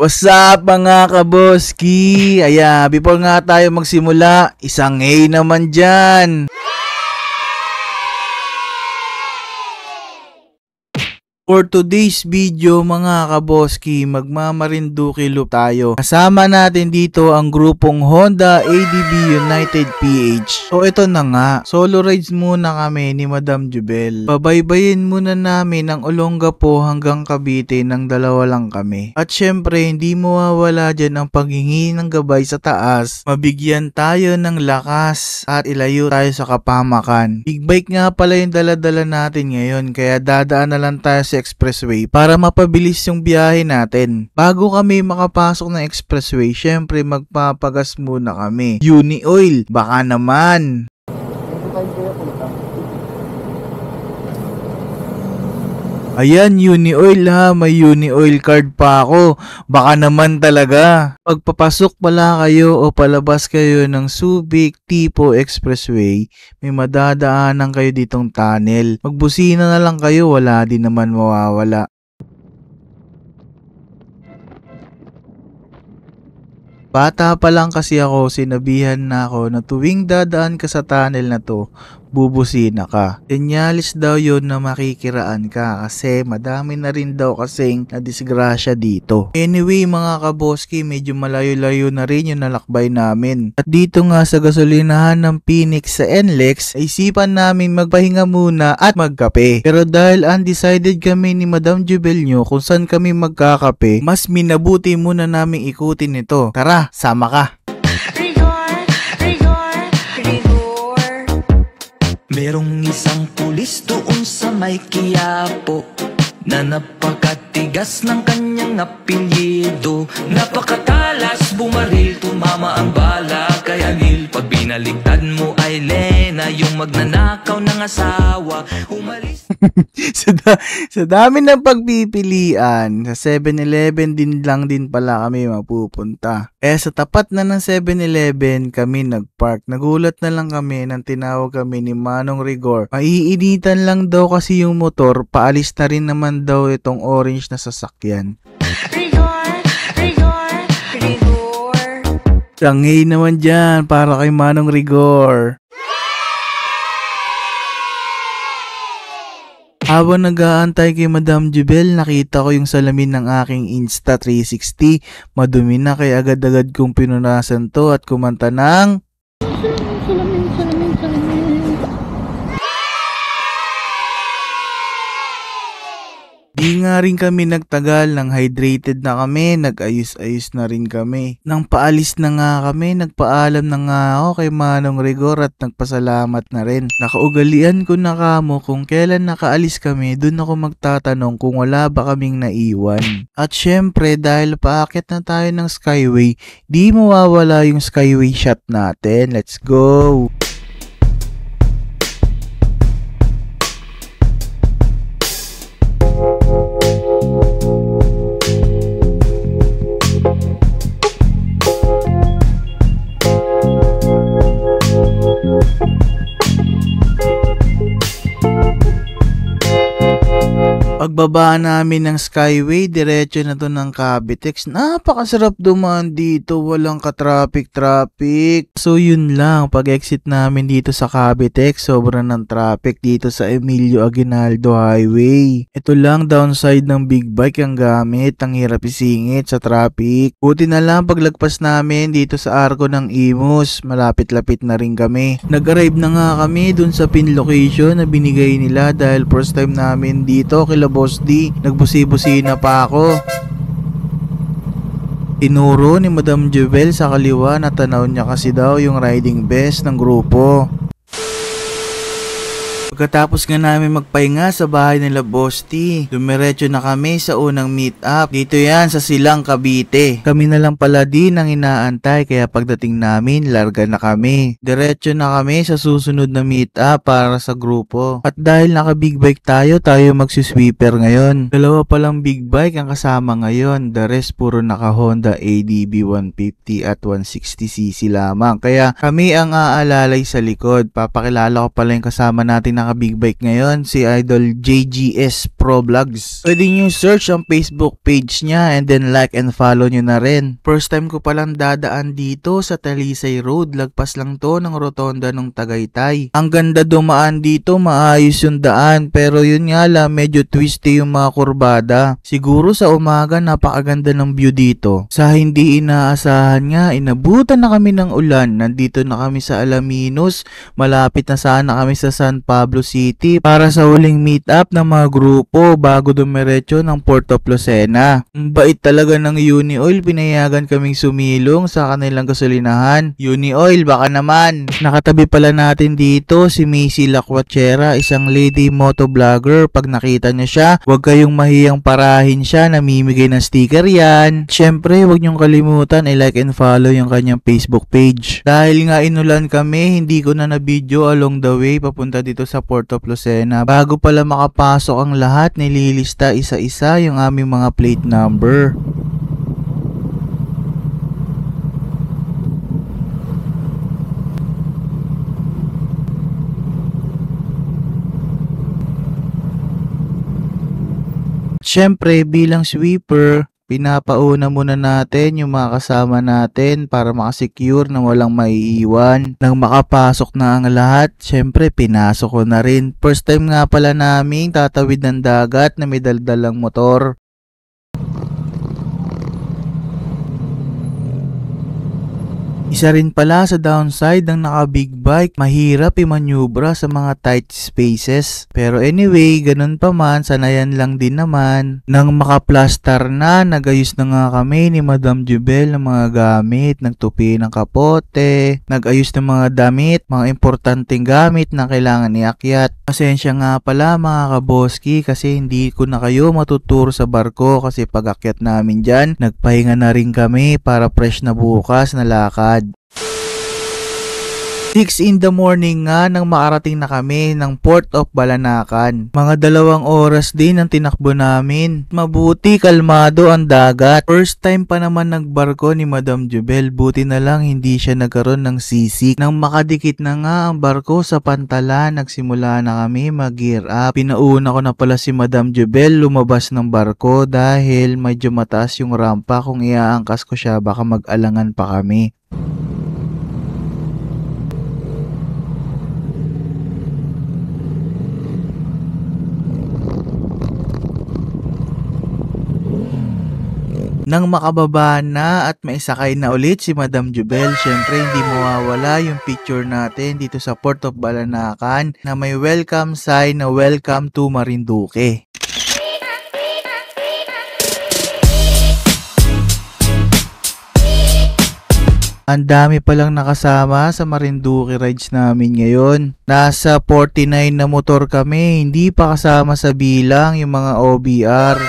What's up mga kaboski? Ayan, before nga tayo magsimula, isang hey naman dyan. For today's video mga kaboski, magmamarinduki loop tayo. Kasama natin dito ang grupong Honda ADB United PH. So ito na nga, solo rides muna kami ni Madam Jubel. Babaybayin muna namin ang Olongapo hanggang Cavite ng dalawa lang kami. At syempre hindi mawawala dyan ang paghingi ng gabay sa taas. Mabigyan tayo ng lakas at ilayo tayo sa kapamakan. Big bike nga pala yung daladala natin ngayon, kaya dadaan na lang tayo sa expressway para mapabilis yung biyahe natin. Bago kami makapasok ng expressway, syempre magpapagas muna kami. Uni Oil, baka naman. Ayan, Uni Oil ha, may Uni Oil card pa ako. Baka naman talaga. Pagpapasok pala kayo o palabas kayo ng Subic Tipo Expressway, may madadaanan kayo ditong tunnel. Magbusina na lang kayo, wala din naman mawawala. Bata pa lang kasi ako, sinabihan na ako na tuwing dadaan ka sa tunnel na to, bubusina ka. Senyalis daw yun na makikiraan ka kasi madami na rin daw kasing nadisgrasya dito. Anyway mga kaboski, medyo malayo-layo na rin yung nalakbay namin. At dito nga sa gasolinahan ng Phoenix sa NLEX, ay isipan namin magpahinga muna at magkape. Pero dahil undecided kami ni Madam Jubel nyo kung saan kami magkakape, mas minabuti muna namin ikutin ito. Tara, sama ka! Merong isang pulis doon sa may Quiapo na napakatigas ng kanyang apelyido. Napakatalas bumaril, tumama ang bala kaya nil. Pag binaligtad mo ay Lena, yung magnanakaw ng asawa, umalis. Sa dami ng pagpipilian, sa 7-Eleven din lang din pala kami mapupunta. Sa tapat na ng 7-Eleven kami nagpark. Nagulat na lang kami nang tinawag kami ni Manong Rigor. Maiinitan lang daw kasi yung motor, paalis na rin naman daw itong orange na sasakyan. Rigor. Tangay naman dyan para kay Manong Rigor. Habang nag-aantay kay Madam Jubel, nakita ko yung salamin ng aking Insta360. Madumi na kaya agad-agad kong pinunasan to at kumanta ng salamin. Di nga rin kami nagtagal, nang hydrated na kami, nag-ayos-ayos na rin kami. Nang paalis na nga kami, nagpaalam na nga ako kay Manong Rigor at nagpasalamat na rin. Nakaugalian ko na kamo kung kailan nakaalis kami, dun ako magtatanong kung wala ba kaming naiwan. At syempre dahil paakit na tayo ng Skyway, di mawawala yung Skyway shot natin. Let's go! Pagbaba namin ng Skyway, diretso na to ng Cavitex. Napakasarap dumaan dito, walang ka-traffic. So yun lang, pag-exit namin dito sa Cavitex, sobrang ng traffic dito sa Emilio Aguinaldo Highway. Ito lang downside ng big bike ang gamit, ang hirap isingit sa traffic. Buti na lang paglagpas namin dito sa arko ng Imus, malapit-lapit na rin kami. Nag-arrive na nga kami dun sa pin location na binigay nila dahil first time namin dito kila Boss D. Nagbusi-busina pa ako. Tinuro ni Madam Jubel sa kaliwa na tanaw niya kasi daw yung riding best ng grupo. Pagkatapos nga namin magpahinga sa bahay nila Boss T, dumiretso na kami sa unang meet up. Dito yan sa Silang Cavite. Kami na lang pala din ang inaantay kaya pagdating namin, larga na kami. Diretso na kami sa susunod na meet up para sa grupo. At dahil naka big bike tayo magsusweeper ngayon. Dalawa palang big bike ang kasama ngayon. The rest puro naka Honda ADB 150 at 160cc lamang. Kaya kami ang aalalay sa likod. Papakilala ko pala yung kasama natin na naka-big bike ngayon, si Idol JGS Pro Vlogs. Pwede nyo search ang Facebook page niya and then like and follow nyo na rin. First time ko palang dadaan dito sa Talisay Road, lagpas lang to ng rotonda ng Tagaytay. Ang ganda dumaan dito, maayos yung daan, pero yun nga lang, medyo twisty yung mga kurbada. Siguro sa umaga napakaganda ng view dito. Sa hindi inaasahan nga, inabutan na kami ng ulan. Nandito na kami sa Alaminos, malapit na sana kami sa San Pablo City para sa huling meet up ng mga grupo bago dumiretso ng Port of Lucena. Ang bait talaga ng Unioil, pinayagan kaming sumilong sa kanilang gasolinahan. Unioil, baka naman. Nakatabi pala natin dito si Macy Lacuachera, isang lady motovlogger. Pag nakita niya siya, huwag kayong mahiyang parahin siya, namimigay ng sticker yan. Syempre, huwag niyong kalimutan i-like and follow yung kanyang Facebook page. Dahil nga inulan kami, hindi ko na na-video along the way papunta dito sa Port of Lucena. Bago pala makapasok ang lahat, nililista isa-isa yung aming mga plate number. Siyempre, bilang sweeper, pinapauna muna natin yung mga kasama natin para makasecure na walang maiiwan. Nang makapasok na ang lahat, syempre pinasok ko na rin. First time nga pala namin tatawid ng dagat na may daldalang motor. Isa rin pala sa downside ng naka-big bike, mahirap i-manubra sa mga tight spaces. Pero anyway, ganun pa man, sanayan lang din naman. Nang makaplastar na, nagayos na nga kami ni Madam Jubel ng mga gamit, nagtupi ng kapote, nagayos ng mga damit, mga importanteng gamit na kailangan iakyat. Pasensya nga pala mga kaboski kasi hindi ko na kayo matuturo sa barko kasi pag akyat namin dyan, nagpahinga na rin kami para fresh na bukas na lakad. 6 in the morning nga nang makarating na kami ng Port of Balanacan. Mga 2 oras din ang tinakbo namin. Mabuti kalmado ang dagat. First time pa naman nagbarko ni Madam Jubel. Buti na lang hindi siya nagkaroon ng sisik. Nang makadikit na nga ang barko sa pantalan, nagsimula na kami mag-gear up. Pinauna ko na pala si Madam Jubel lumabas ng barko dahil medyo mataas yung rampa. Kung iaangkas ko siya baka mag-alangan pa kami. Nang makababa na at maisakay na ulit si Madam Jubel, syempre hindi mawawala yung picture natin dito sa Port of Balanacan na may welcome sign na welcome to Marinduque. Ang dami palang nakasama sa Marinduque rides namin ngayon. Nasa 49 na motor kami, hindi pa kasama sa bilang yung mga OBR.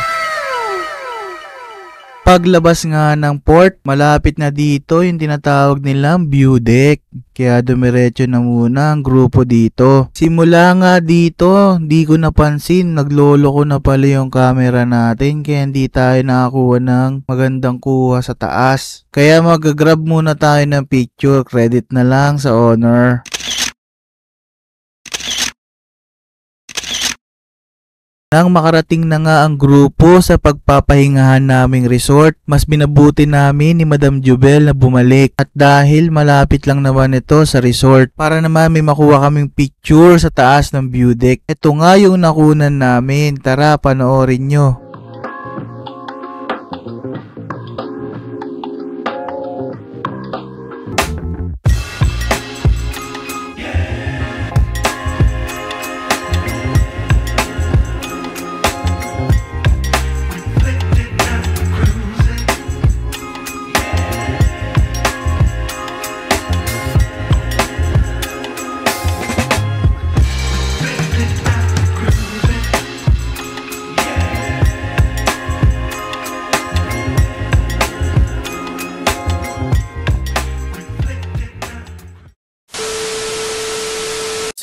Paglabas nga ng port, malapit na dito yung tinatawag nilang view deck. Kaya dumiretso na muna ang grupo dito. Simula nga dito, di ko napansin, naglolo ko na pala yung camera natin kaya hindi tayo nakakuha ng magandang kuha sa taas. Kaya mag-grab muna tayo ng picture, credit na lang sa owner. Nang makarating na nga ang grupo sa pagpapahingahan naming resort, mas binabuti namin ni Madam Jubel na bumalik. At dahil malapit lang naman ito sa resort, para naman may makuha kaming picture sa taas ng view deck. Ito nga yung nakunan namin, tara panoorin nyo.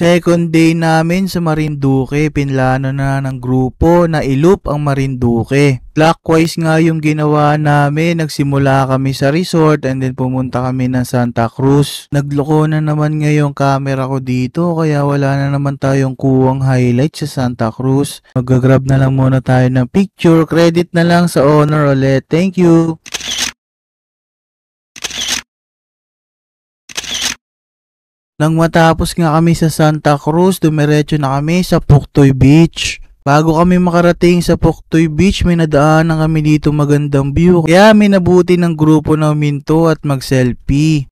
Second day namin sa Marinduque, pinlano na ng grupo na i-loop ang Marinduque. Clockwise nga yung ginawa namin, nagsimula kami sa resort and then pumunta kami ng Santa Cruz. Nagloko na naman nga yung camera ko dito kaya wala na naman tayong kuwang highlight sa Santa Cruz. Mag-grab na lang muna tayo ng picture, credit na lang sa owner ulit. Thank you! Nang matapos nga kami sa Santa Cruz, dumiretso na kami sa Puktoy Beach. Bago kami makarating sa Puktoy Beach, may nadaanan kami dito magandang view. Kaya minabuti ng grupo na huminto at mag-selfie.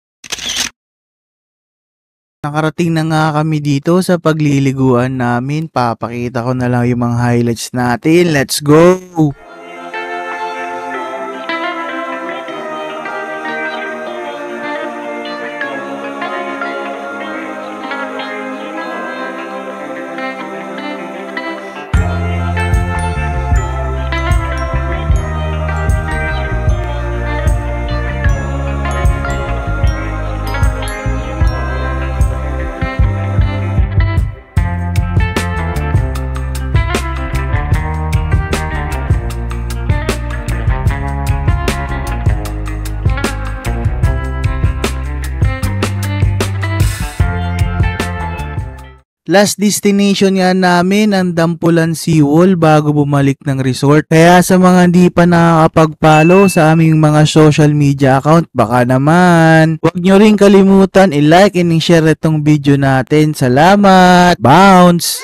Nakarating na nga kami dito sa pagliliguan namin. Papakita ko na lang yung mga highlights natin. Let's go! Last destination nga namin ang Dampulan Seawall bago bumalik ng resort. Kaya sa mga hindi pa nakakapag-follow sa aming mga social media account, baka naman. Huwag nyo rin kalimutan i-like and i-share itong video natin. Salamat! Bounce!